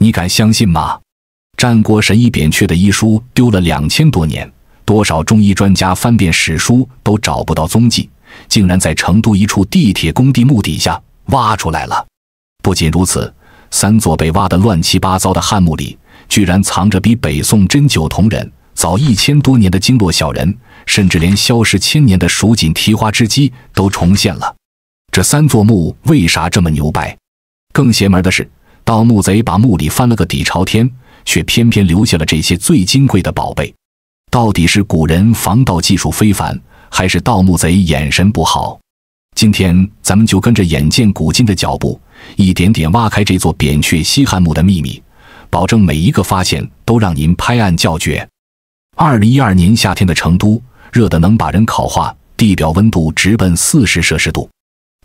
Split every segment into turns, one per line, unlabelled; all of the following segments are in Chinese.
你敢相信吗？战国神医扁鹊的医书丢了2000多年，多少中医专家翻遍史书都找不到踪迹，竟然在成都一处地铁工地墓底下挖出来了。不仅如此，3座被挖得乱七八糟的汉墓里，居然藏着比北宋针灸同人早1000多年的经络小人，甚至连消失1000年的蜀锦蹄花之鸡都重现了。这3座墓为啥这么牛掰？更邪门的是，盗墓贼把墓里翻了个底朝天，却偏偏留下了这些最金贵的宝贝。到底是古人防盗技术非凡，还是盗墓贼眼神不好？今天咱们就跟着眼见古今的脚步，一点点挖开这座扁鹊西汉墓的秘密，保证每一个发现都让您拍案叫绝。2012年夏天的成都，热得能把人烤化，地表温度直奔40摄氏度。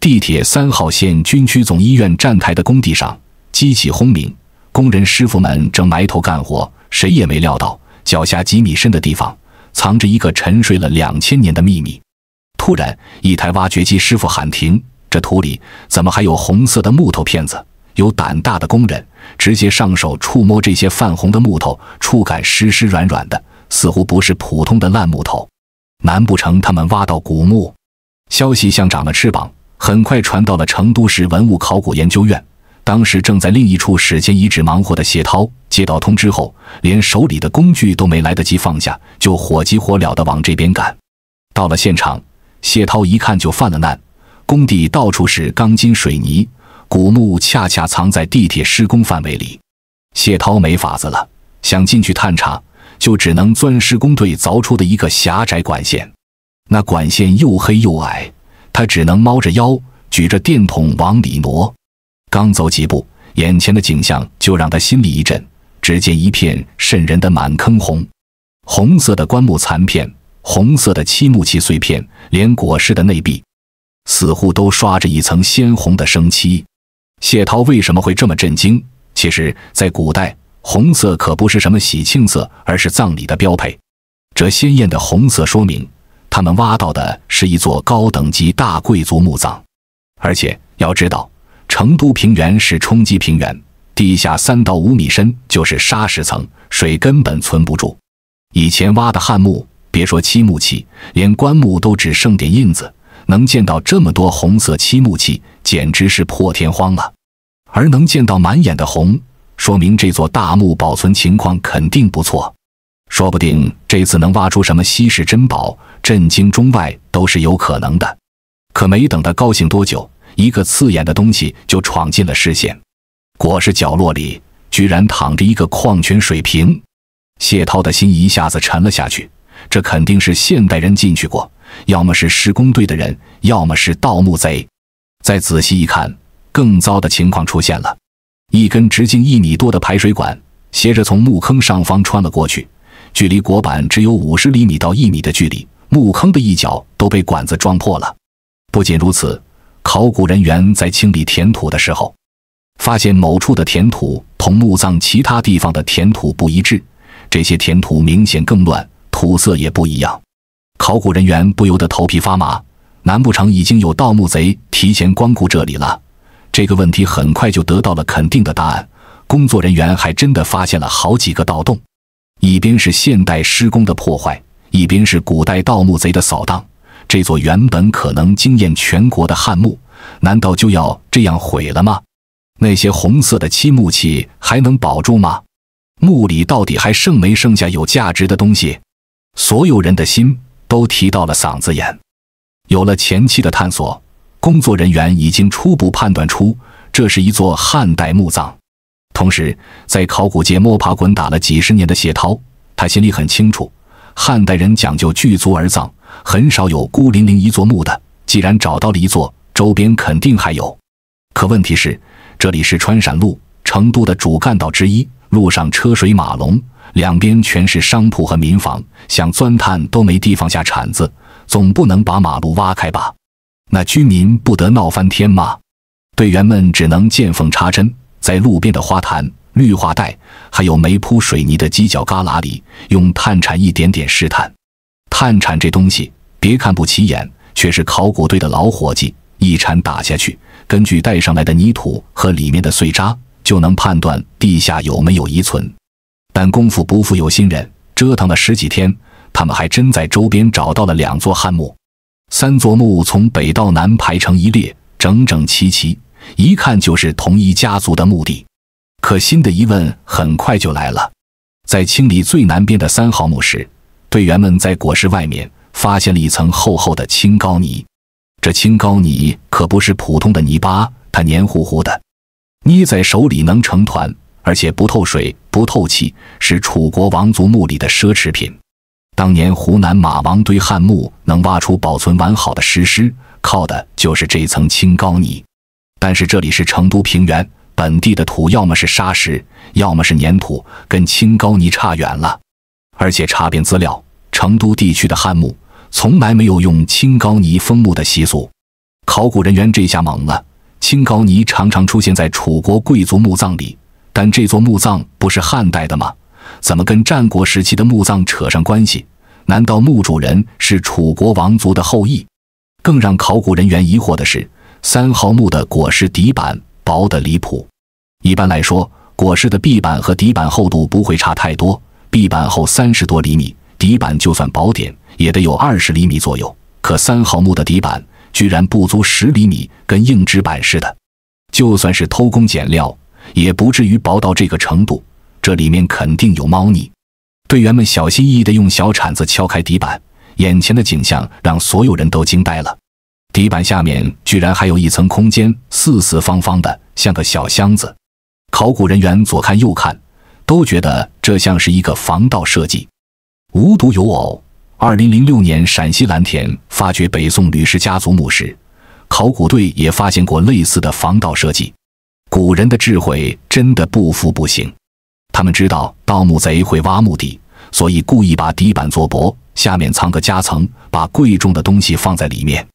地铁3号线军区总医院站台的工地上，机器轰鸣，工人师傅们正埋头干活，谁也没料到脚下几米深的地方藏着一个沉睡了2000年的秘密。突然，一台挖掘机师傅喊停，这土里怎么还有红色的木头片子？有胆大的工人直接上手触摸这些泛红的木头，触感湿湿软软的，似乎不是普通的烂木头。难不成他们挖到古墓？消息像长了翅膀，很快传到了成都市文物考古研究院。当时正在另一处史前遗址忙活的谢涛接到通知后，连手里的工具都没来得及放下，就火急火燎地往这边赶。到了现场，谢涛一看就犯了难，工地到处是钢筋水泥，古墓恰恰藏在地铁施工范围里。谢涛没法子了，想进去探查，就只能钻施工队凿出的一个狭窄管线。那管线又黑又矮，他只能猫着腰举着电筒往里挪。刚走几步，眼前的景象就让他心里一震，只见一片瘆人的满坑红，红色的棺木残片，红色的漆木器碎片，连椁室的内壁似乎都刷着一层鲜红的生漆。谢涛为什么会这么震惊？其实在古代，红色可不是什么喜庆色，而是葬礼的标配。这鲜艳的红色说明他们挖到的是一座高等级大贵族墓葬。而且要知道，成都平原是冲积平原，地下3到5米深就是砂石层，水根本存不住。以前挖的汉墓，别说漆木器，连棺木都只剩点印子，能见到这么多红色漆木器，简直是破天荒了。而能见到满眼的红，说明这座大墓保存情况肯定不错，说不定这次能挖出什么稀世珍宝，震惊中外都是有可能的。可没等他高兴多久，一个刺眼的东西就闯进了视线。椁室角落里居然躺着一个矿泉水瓶。谢涛的心一下子沉了下去，这肯定是现代人进去过，要么是施工队的人，要么是盗墓贼。再仔细一看，更糟的情况出现了。一根直径1米多的排水管斜着从墓坑上方穿了过去，距离椁板只有50厘米到1米的距离，墓坑的一角都被管子撞破了。不仅如此，考古人员在清理填土的时候，发现某处的填土同墓葬其他地方的填土不一致，这些填土明显更乱，土色也不一样。考古人员不由得头皮发麻，难不成已经有盗墓贼提前光顾这里了？这个问题很快就得到了肯定的答案，工作人员还真的发现了好几个盗洞，一边是现代施工的破坏，一边是古代盗墓贼的扫荡。这座原本可能惊艳全国的汉墓，难道就要这样毁了吗？那些红色的漆木器还能保住吗？墓里到底还剩没剩下有价值的东西？所有人的心都提到了嗓子眼。有了前期的探索，工作人员已经初步判断出这是一座汉代墓葬。同时，在考古界摸爬滚打了几十年的谢涛，他心里很清楚，汉代人讲究聚族而葬，很少有孤零零一座墓的。既然找到了一座，周边肯定还有。可问题是，这里是川陕路，成都的主干道之一，路上车水马龙，两边全是商铺和民房，想钻探都没地方下铲子，总不能把马路挖开吧？那居民不得闹翻天吗？队员们只能见缝插针，在路边的花坛、绿化带还有没铺水泥的犄角旮旯里，用探铲一点点试探。探铲这东西别看不起眼，却是考古队的老伙计，一铲打下去，根据带上来的泥土和里面的碎渣，就能判断地下有没有遗存。但功夫不负有心人，折腾了10几天，他们还真在周边找到了2座汉墓。3座墓从北到南排成一列，整整齐齐，一看就是同一家族的墓地。可新的疑问很快就来了。在清理最南边的3号墓时，队员们在椁石外面发现了一层厚厚的青膏泥。这青膏泥可不是普通的泥巴，它黏糊糊的，捏在手里能成团，而且不透水不透气，是楚国王族墓里的奢侈品。当年湖南马王堆汉墓能挖出保存完好的石狮，靠的就是这层青膏泥。但是这里是成都平原，本地的土要么是沙石，要么是粘土，跟青膏泥差远了。而且查遍资料，成都地区的汉墓从来没有用青膏泥封墓的习俗。考古人员这下懵了，青膏泥常常出现在楚国贵族墓葬里，但这座墓葬不是汉代的吗？怎么跟战国时期的墓葬扯上关系？难道墓主人是楚国王族的后裔？更让考古人员疑惑的是，3号墓的椁石底板薄得离谱。一般来说，椁石的壁板和底板厚度不会差太多，壁板厚30多厘米，底板就算薄点也得有20厘米左右。可3号墓的底板居然不足10厘米，跟硬纸板似的。就算是偷工减料，也不至于薄到这个程度，这里面肯定有猫腻。队员们小心翼翼地用小铲子敲开底板，眼前的景象让所有人都惊呆了。底板下面居然还有一层空间，四四方方的，像个小箱子。考古人员左看右看，都觉得这像是一个防盗设计。无独有偶，2006年陕西蓝田发掘北宋吕氏家族墓时，考古队也发现过类似的防盗设计。古人的智慧真的不服不行。他们知道盗墓贼会挖墓地，所以故意把底板做薄，下面藏个夹层，把贵重的东西放在里面。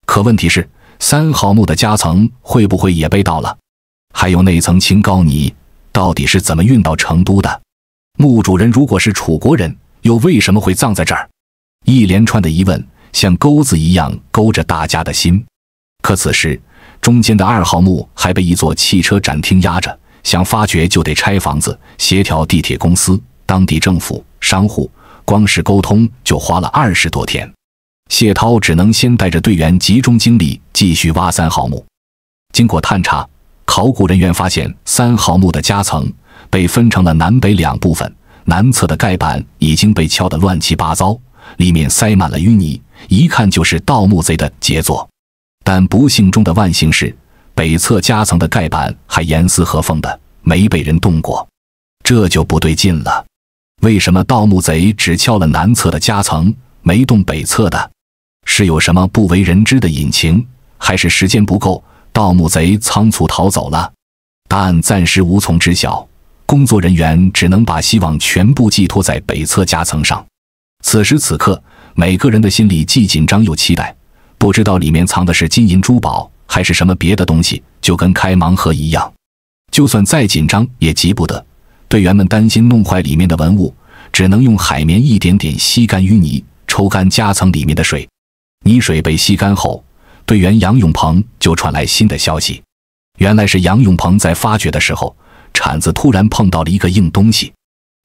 可问题是，3号墓的夹层会不会也被盗了？还有那层青膏泥到底是怎么运到成都的？墓主人如果是楚国人，又为什么会葬在这儿？一连串的疑问像钩子一样勾着大家的心。可此时中间的2号墓还被一座汽车展厅压着，想发掘就得拆房子，协调地铁公司、当地政府、商户，光是沟通就花了20多天。谢涛只能先带着队员集中精力继续挖3号墓。经过探查，考古人员发现3号墓的夹层被分成了南北2部分，南侧的盖板已经被敲得乱七八糟，里面塞满了淤泥，一看就是盗墓贼的杰作。但不幸中的万幸是，北侧夹层的盖板还严丝合缝的，没被人动过。这就不对劲了，为什么盗墓贼只敲了南侧的夹层，没动北侧的？是有什么不为人知的隐情，还是时间不够，盗墓贼仓促逃走了？答案暂时无从知晓，工作人员只能把希望全部寄托在北侧夹层上。此时此刻，每个人的心里既紧张又期待，不知道里面藏的是金银珠宝还是什么别的东西，就跟开盲盒一样。就算再紧张也急不得，队员们担心弄坏里面的文物，只能用海绵一点点吸干淤泥，抽干夹层里面的水。泥水被吸干后，队员杨永鹏就传来新的消息。原来是杨永鹏在发掘的时候，铲子突然碰到了一个硬东西，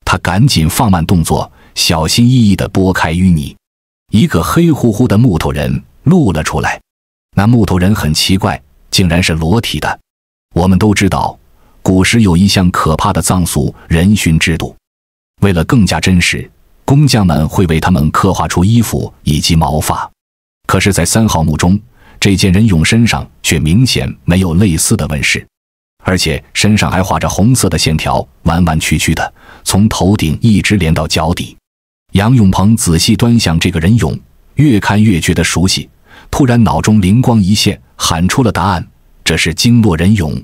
他赶紧放慢动作，小心翼翼地拨开淤泥，一个黑乎乎的木头人露了出来。那木头人很奇怪，竟然是裸体的。我们都知道，古时有一项可怕的葬俗人殉制度，为了更加真实，工匠们会为他们刻画出衣服以及毛发。可是在3号墓中，这件人俑身上却明显没有类似的纹饰，而且身上还画着红色的线条，弯弯曲曲的，从头顶一直连到脚底。杨永鹏仔细端详这个人俑，越看越觉得熟悉，突然脑中灵光一现，喊出了答案：这是经络人俑。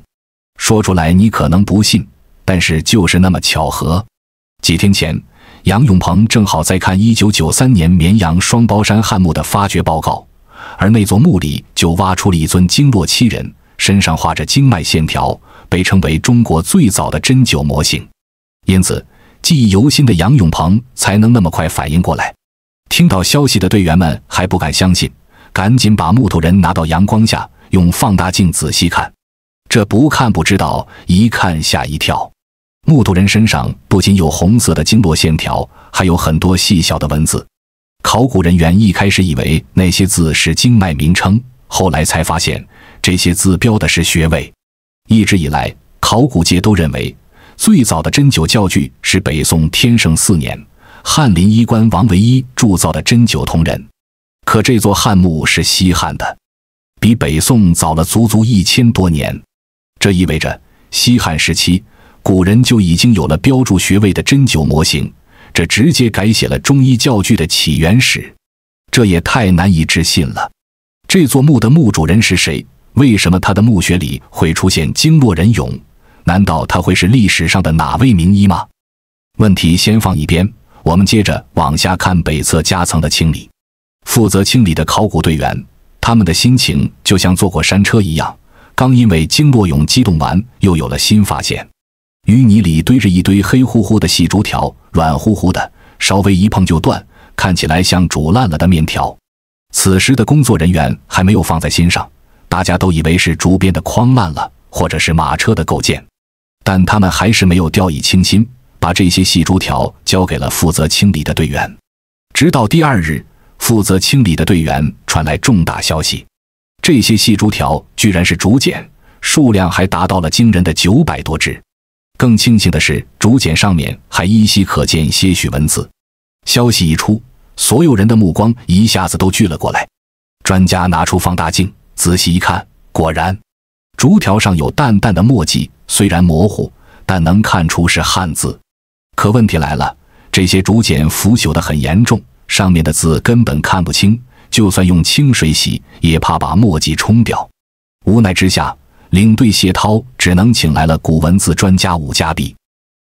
说出来你可能不信，但是就是那么巧合。几天前，杨永鹏正好在看1993年绵阳双胞山汉墓的发掘报告，而那座墓里就挖出了一尊经络7人，身上画着经脉线条，被称为中国最早的针灸模型。因此记忆犹新的杨永鹏才能那么快反应过来。听到消息的队员们还不敢相信，赶紧把木头人拿到阳光下，用放大镜仔细看。这不看不知道，一看吓一跳。木头人身上不仅有红色的经络线条，还有很多细小的文字。考古人员一开始以为那些字是经脉名称，后来才发现这些字标的是穴位。一直以来，考古界都认为最早的针灸教具是北宋天圣4年翰林医官王维一铸造的针灸同人。可这座汉墓是西汉的，比北宋早了足足1000多年。这意味着西汉时期古人就已经有了标注穴位的针灸模型，这直接改写了中医教具的起源史。这也太难以置信了。这座墓的墓主人是谁？为什么他的墓穴里会出现经络人俑？难道他会是历史上的哪位名医吗？问题先放一边，我们接着往下看北侧夹层的清理。负责清理的考古队员，他们的心情就像坐过山车一样，刚因为经络俑激动完，又有了新发现。淤泥里堆着一堆黑乎乎的细竹条，软乎乎的，稍微一碰就断，看起来像煮烂了的面条。此时的工作人员还没有放在心上，大家都以为是竹编的筐烂了，或者是马车的构件，但他们还是没有掉以轻心，把这些细竹条交给了负责清理的队员。直到第2日，负责清理的队员传来重大消息，这些细竹条居然是竹简，数量还达到了惊人的900多只。更庆幸的是，竹简上面还依稀可见些许文字。消息一出，所有人的目光一下子都聚了过来。专家拿出放大镜仔细一看，果然竹条上有淡淡的墨迹，虽然模糊，但能看出是汉字。可问题来了，这些竹简腐朽得很严重，上面的字根本看不清，就算用清水洗，也怕把墨迹冲掉。无奈之下，领队谢涛只能请来了古文字专家伍家弼。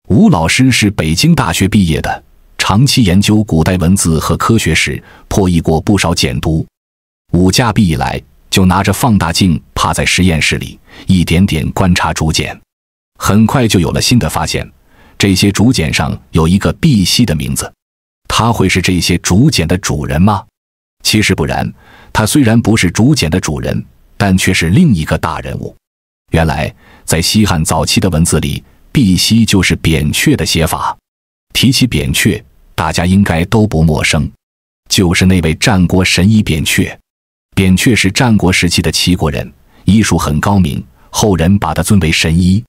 伍老师是北京大学毕业的，长期研究古代文字和科学史，破译过不少简牍。伍家弼一来就拿着放大镜趴在实验室里，一点点观察竹简。很快就有了新的发现，这些竹简上有一个碧溪的名字。他会是这些竹简的主人吗？其实不然，他虽然不是竹简的主人，但却是另一个大人物。原来在西汉早期的文字里，碧溪就是扁鹊的写法。提起扁鹊，大家应该都不陌生，就是那位战国神医扁鹊。扁鹊是战国时期的齐国人，医术很高明，后人把他尊为神医。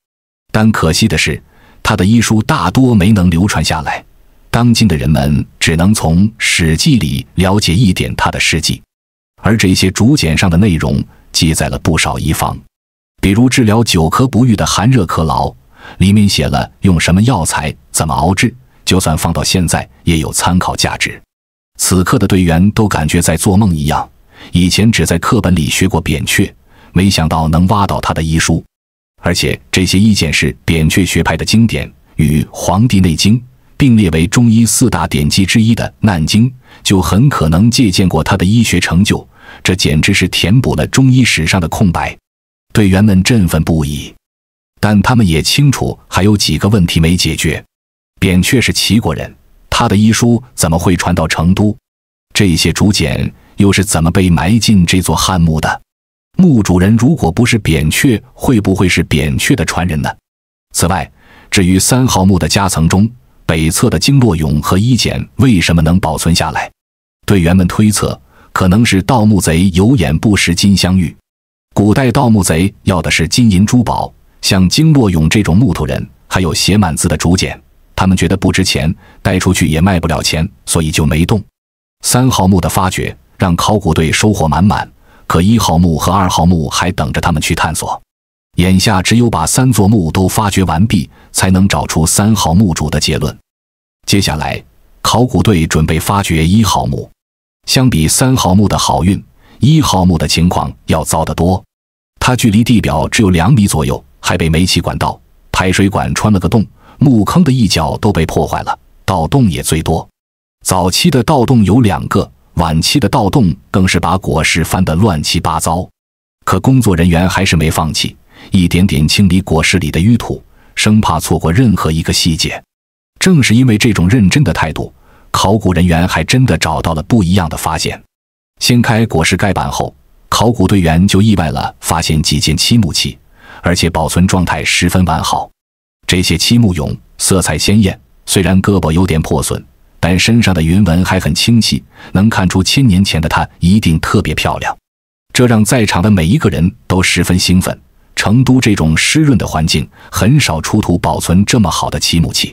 但可惜的是，他的医书大多没能流传下来，当今的人们只能从《史记》里了解一点他的事迹。而这些竹简上的内容记载了不少医方，比如治疗久咳不愈的寒热咳痨，里面写了用什么药材，怎么熬制，就算放到现在也有参考价值。此刻的队员都感觉在做梦一样，以前只在课本里学过扁鹊，没想到能挖到他的医书。而且这些医简是扁鹊学派的经典，与《黄帝内经》并列为中医4大典籍之一的《难经》，就很可能借鉴过他的医学成就，这简直是填补了中医史上的空白。队员们振奋不已，但他们也清楚还有几个问题没解决。扁鹊是齐国人，他的医书怎么会传到成都？这些竹简又是怎么被埋进这座汉墓的？墓主人如果不是扁鹊，会不会是扁鹊的传人呢？此外，至于3号墓的夹层中，北侧的经络俑和医简为什么能保存下来？队员们推测，可能是盗墓贼有眼不识金镶玉。古代盗墓贼要的是金银珠宝，像经络俑这种木头人，还有写满字的竹简，他们觉得不值钱，带出去也卖不了钱，所以就没动。3号墓的发掘让考古队收获满满，可1号墓和2号墓还等着他们去探索。眼下只有把3座墓都发掘完毕，才能找出3号墓主的结论。接下来，考古队准备发掘1号墓。相比3号墓的好运，1号墓的情况要糟得多。它距离地表只有2米左右，还被煤气管道、排水管穿了个洞，墓坑的一角都被破坏了，盗洞也最多。早期的盗洞有2个，晚期的盗洞更是把椁室翻得乱七八糟。可工作人员还是没放弃，一点点清理椁室里的淤土，生怕错过任何一个细节。正是因为这种认真的态度，考古人员还真的找到了不一样的发现。掀开椁室盖板后，考古队员就意外了发现几件漆木器，而且保存状态十分完好。这些漆木俑色彩鲜艳，虽然胳膊有点破损，但身上的云纹还很清晰，能看出1000年前的它一定特别漂亮。这让在场的每一个人都十分兴奋。成都这种湿润的环境很少出土保存这么好的漆木器，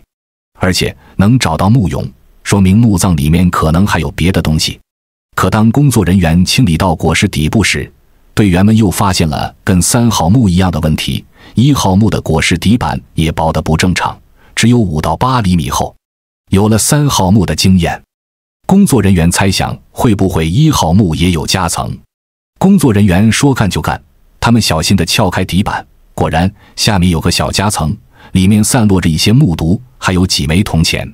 而且能找到木俑，说明墓葬里面可能还有别的东西。可当工作人员清理到椁室底部时，队员们又发现了跟3号墓一样的问题，1号墓的椁室底板也薄得不正常，只有5到8厘米厚。有了3号墓的经验，工作人员猜想会不会1号墓也有夹层。工作人员说干就干，他们小心地撬开底板，果然下面有个小夹层，里面散落着一些木牍，还有几枚铜钱。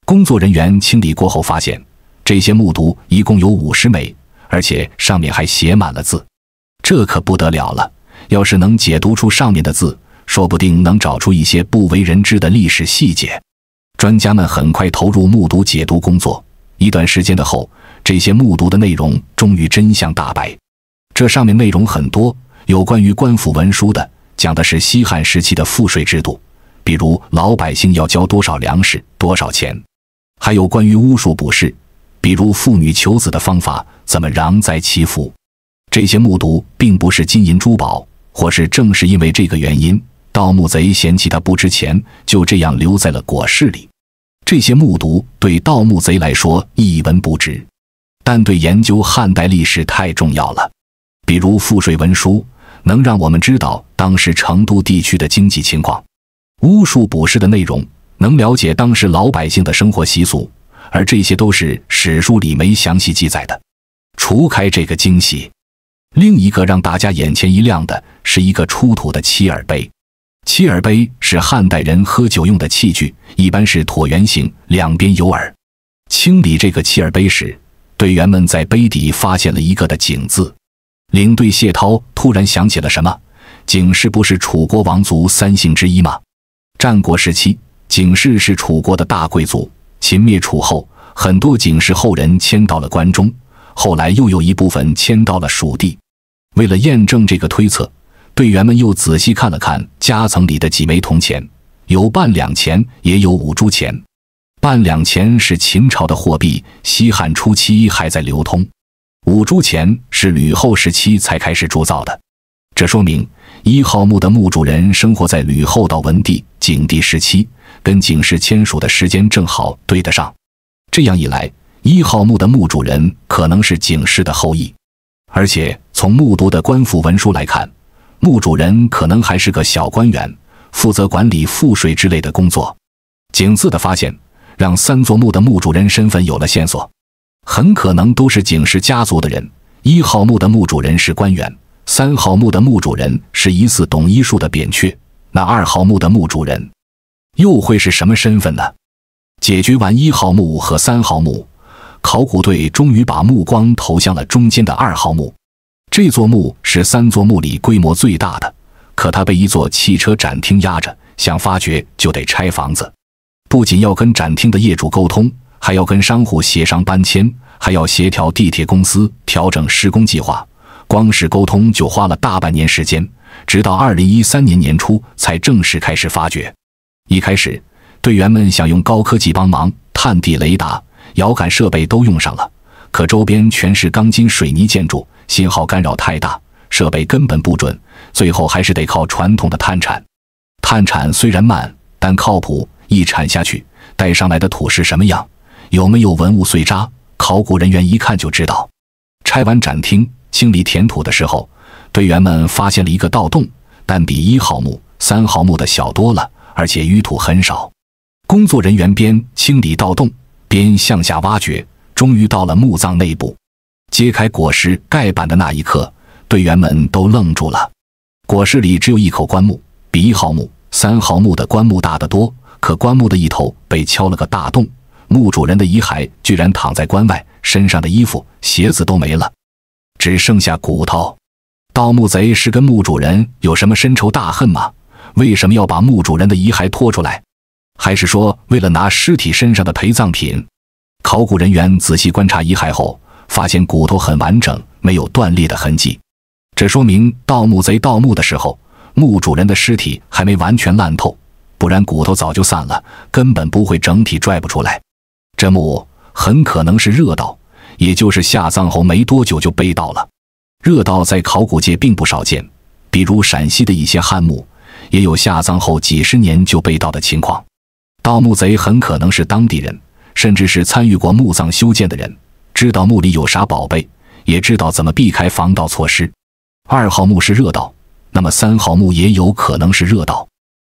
工作人员清理过后发现，这些木牍一共有50枚，而且上面还写满了字。这可不得了了，要是能解读出上面的字，说不定能找出一些不为人知的历史细节。专家们很快投入木牍解读工作，一段时间的后，这些木牍的内容终于真相大白。这上面内容很多，有关于官府文书的，讲的是西汉时期的赋税制度，比如老百姓要交多少粮食、多少钱；还有关于巫术卜筮，比如妇女求子的方法，怎么攘灾祈福。这些木牍并不是金银珠宝，或是正是因为这个原因，盗墓贼嫌弃它不值钱，就这样留在了椁室里。这些木牍对盗墓贼来说一文不值，但对研究汉代历史太重要了。比如赋税文书，能让我们知道当时成都地区的经济情况；巫术卜筮的内容，能了解当时老百姓的生活习俗，而这些都是史书里没详细记载的。除开这个惊喜，另一个让大家眼前一亮的是一个出土的漆耳杯。漆耳杯是汉代人喝酒用的器具，一般是椭圆形，两边有耳。清理这个漆耳杯时，队员们在杯底发现了一个的井字。领队谢涛突然想起了什么，景氏不是楚国王族3姓之一吗？战国时期，景氏是楚国的大贵族，秦灭楚后，很多景氏后人迁到了关中，后来又有一部分迁到了蜀地。为了验证这个推测，队员们又仔细看了看夹层里的几枚铜钱，有半两钱，也有5铢钱。半两钱是秦朝的货币，西汉初期还在流通；5铢钱是吕后时期才开始铸造的。这说明1号墓的墓主人生活在吕后到文帝、景帝时期，跟景氏签署的时间正好对得上。这样一来，1号墓的墓主人可能是景氏的后裔。而且从墓牍的官府文书来看，墓主人可能还是个小官员，负责管理赋税之类的工作。井字的发现让3座墓的墓主人身份有了线索，很可能都是景氏家族的人。1号墓的墓主人是官员，3号墓的墓主人是疑似懂医术的扁鹊，那2号墓的墓主人又会是什么身份呢？解决完1号墓和3号墓，考古队终于把目光投向了中间的2号墓。这座墓是3座墓里规模最大的，可它被一座汽车展厅压着，想发掘就得拆房子。不仅要跟展厅的业主沟通，还要跟商户协商搬迁，还要协调地铁公司调整施工计划，光是沟通就花了大半年时间，直到2013年年初才正式开始发掘。一开始，队员们想用高科技帮忙，探地雷达、遥感设备都用上了，可周边全是钢筋水泥建筑，信号干扰太大，设备根本不准，最后还是得靠传统的探铲。探铲虽然慢，但靠谱，一铲下去，带上来的土是什么样，有没有文物碎渣，考古人员一看就知道。拆完展厅，清理填土的时候，队员们发现了一个盗洞，但比1号墓、3号墓的小多了，而且淤土很少。工作人员边清理盗洞，边向下挖掘，终于到了墓葬内部。揭开椁室盖板的那一刻，队员们都愣住了。椁室里只有一口棺木，比1号墓、3号墓的棺木大得多，可棺木的一头被敲了个大洞，墓主人的遗骸居然躺在棺外，身上的衣服、鞋子都没了，只剩下骨头。盗墓贼是跟墓主人有什么深仇大恨吗？为什么要把墓主人的遗骸拖出来？还是说为了拿尸体身上的陪葬品？考古人员仔细观察遗骸后，发现骨头很完整，没有断裂的痕迹。这说明盗墓贼盗墓的时候，墓主人的尸体还没完全烂透，不然骨头早就散了，根本不会整体拽不出来。这墓很可能是热盗，也就是下葬后没多久就被盗了。热盗在考古界并不少见，比如陕西的一些汉墓，也有下葬后几十年就被盗的情况。盗墓贼很可能是当地人，甚至是参与过墓葬修建的人，知道墓里有啥宝贝，也知道怎么避开防盗措施。2号墓是热盗，那么3号墓也有可能是热盗。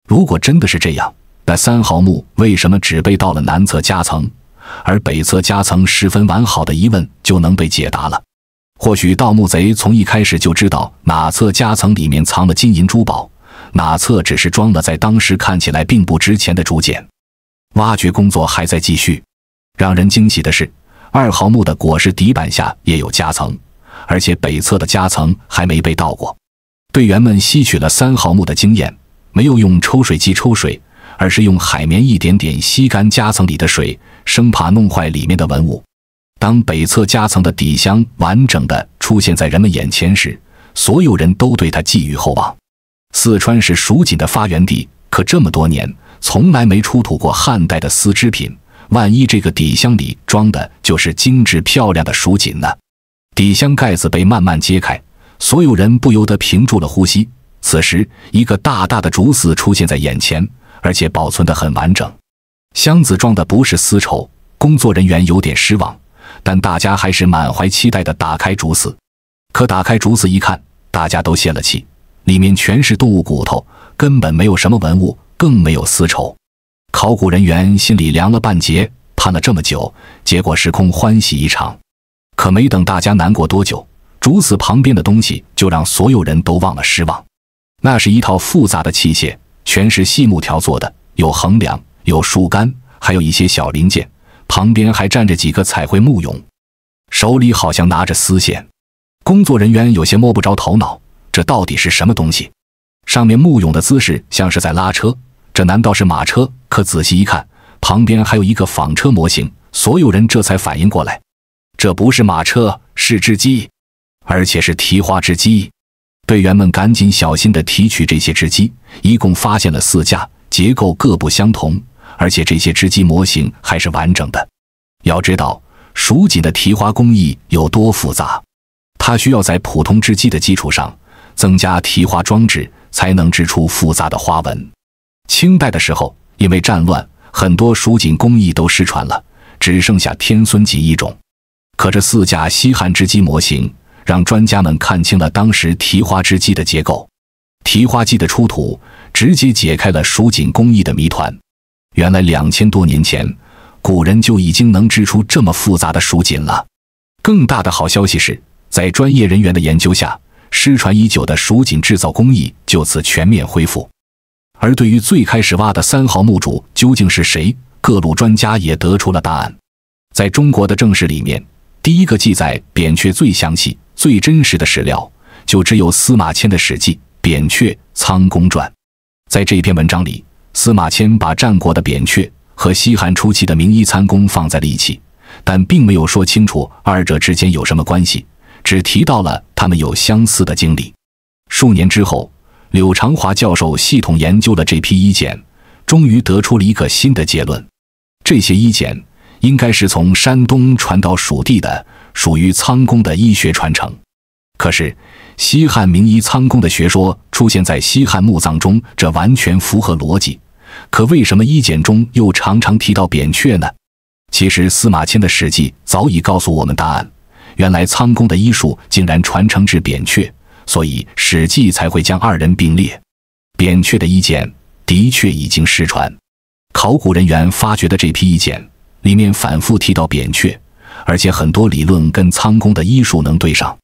如果真的是这样，那3号墓为什么只被盗了南侧夹层，而北侧夹层十分完好的疑问就能被解答了。或许盗墓贼从一开始就知道哪侧夹层里面藏了金银珠宝，哪侧只是装了在当时看起来并不值钱的竹简。挖掘工作还在继续。让人惊喜的是，2号墓的椁石底板下也有夹层，而且北侧的夹层还没被盗过。队员们吸取了3号墓的经验，没有用抽水机抽水，而是用海绵一点点吸干夹层里的水，生怕弄坏里面的文物。当北侧夹层的底箱完整的出现在人们眼前时，所有人都对它寄予厚望。四川是蜀锦的发源地，可这么多年从来没出土过汉代的丝织品，万一这个底箱里装的就是精致漂亮的蜀锦呢？底箱盖子被慢慢揭开，所有人不由得屏住了呼吸。此时一个大大的竹筏出现在眼前，而且保存得很完整。箱子装的不是丝绸，工作人员有点失望，但大家还是满怀期待地打开竹筏。可打开竹筏一看，大家都泄了气，里面全是动物骨头，根本没有什么文物，更没有丝绸。考古人员心里凉了半截，盼了这么久，结果是空欢喜一场。可没等大家难过多久，竹筏旁边的东西就让所有人都忘了失望。那是一套复杂的器械，全是细木条做的，有横梁，有树干，还有一些小零件，旁边还站着几个彩绘木俑，手里好像拿着丝线。工作人员有些摸不着头脑，这到底是什么东西？上面木俑的姿势像是在拉车，这难道是马车？可仔细一看，旁边还有一个纺车模型，所有人这才反应过来，这不是马车，是织机，而且是提花织机。队员们赶紧小心地提取这些织机，一共发现了4架，结构各不相同，而且这些织机模型还是完整的。要知道蜀锦的提花工艺有多复杂，它需要在普通织机的基础上增加提花装置，才能织出复杂的花纹。清代的时候，因为战乱，很多蜀锦工艺都失传了，只剩下天孙锦一种。可这4架西汉织机模型让专家们看清了当时提花织机的结构。提花机的出土直接解开了蜀锦工艺的谜团。原来2000多年前，古人就已经能织出这么复杂的蜀锦了。更大的好消息是，在专业人员的研究下，失传已久的蜀锦制造工艺就此全面恢复。而对于最开始挖的3号墓主究竟是谁，各路专家也得出了答案。在中国的正史里面，第一个记载扁鹊最详细、最真实的史料，就只有司马迁的《史记·扁鹊仓公传》。在这篇文章里，司马迁把战国的扁鹊和西汉初期的名医参公放在了一起，但并没有说清楚二者之间有什么关系，只提到了他们有相似的经历。数年之后，柳长华教授系统研究了这批医简，终于得出了一个新的结论：这些医简应该是从山东传到蜀地的，属于仓公的医学传承。可是西汉名医仓公的学说出现在西汉墓葬中，这完全符合逻辑。可为什么医简中又常常提到扁鹊呢？其实司马迁的《史记》早已告诉我们答案，原来仓公的医术竟然传承至扁鹊，所以《史记》才会将2人并列。扁鹊的医简的确已经失传，考古人员发掘的这批医简里面反复提到扁鹊，而且很多理论跟仓公的医术能对上，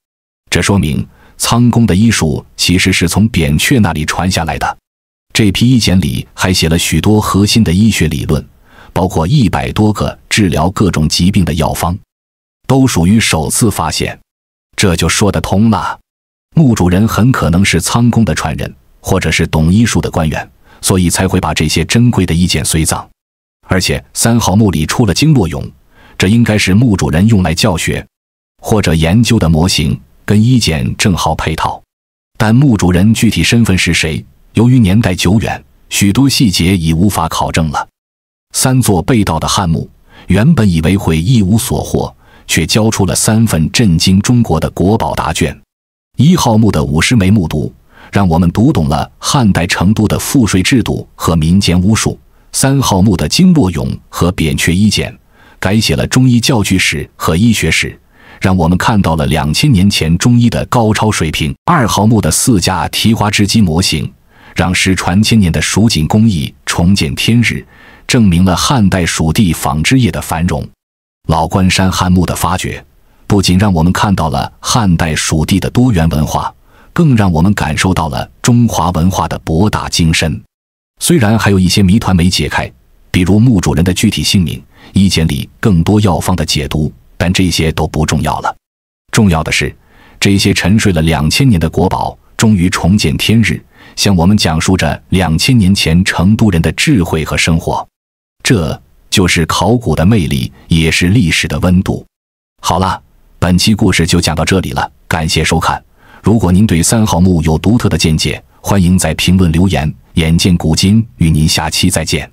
这说明仓公的医术其实是从扁鹊那里传下来的。这批医简里还写了许多核心的医学理论，包括100多个治疗各种疾病的药方，都属于首次发现。这就说得通了，墓主人很可能是仓公的传人，或者是懂医术的官员，所以才会把这些珍贵的医简随葬。而且3号墓里出了经络俑，这应该是墓主人用来教学或者研究的模型，跟医简正好配套。但墓主人具体身份是谁，由于年代久远，许多细节已无法考证了。3座被盗的汉墓，原本以为会一无所获，却交出了3份震惊中国的国宝答卷。1号墓的50枚木牍，让我们读懂了汉代成都的赋税制度和民间巫术。3号墓的经络俑和扁鹊衣简，改写了中医教具史和医学史，让我们看到了2000年前中医的高超水平。2号墓的4架提花织机模型，让失传千年的蜀锦工艺重见天日，证明了汉代蜀地纺织业的繁荣。老关山汉墓的发掘，不仅让我们看到了汉代蜀地的多元文化，更让我们感受到了中华文化的博大精深。虽然还有一些谜团没解开，比如墓主人的具体姓名，医简里更多药方的解读，但这些都不重要了。重要的是，这些沉睡了2000年的国宝终于重见天日，向我们讲述着2000年前成都人的智慧和生活。这就是考古的魅力，也是历史的温度。好了，本期故事就讲到这里了，感谢收看。如果您对3号墓有独特的见解，欢迎在评论留言。眼见古今，与您下期再见。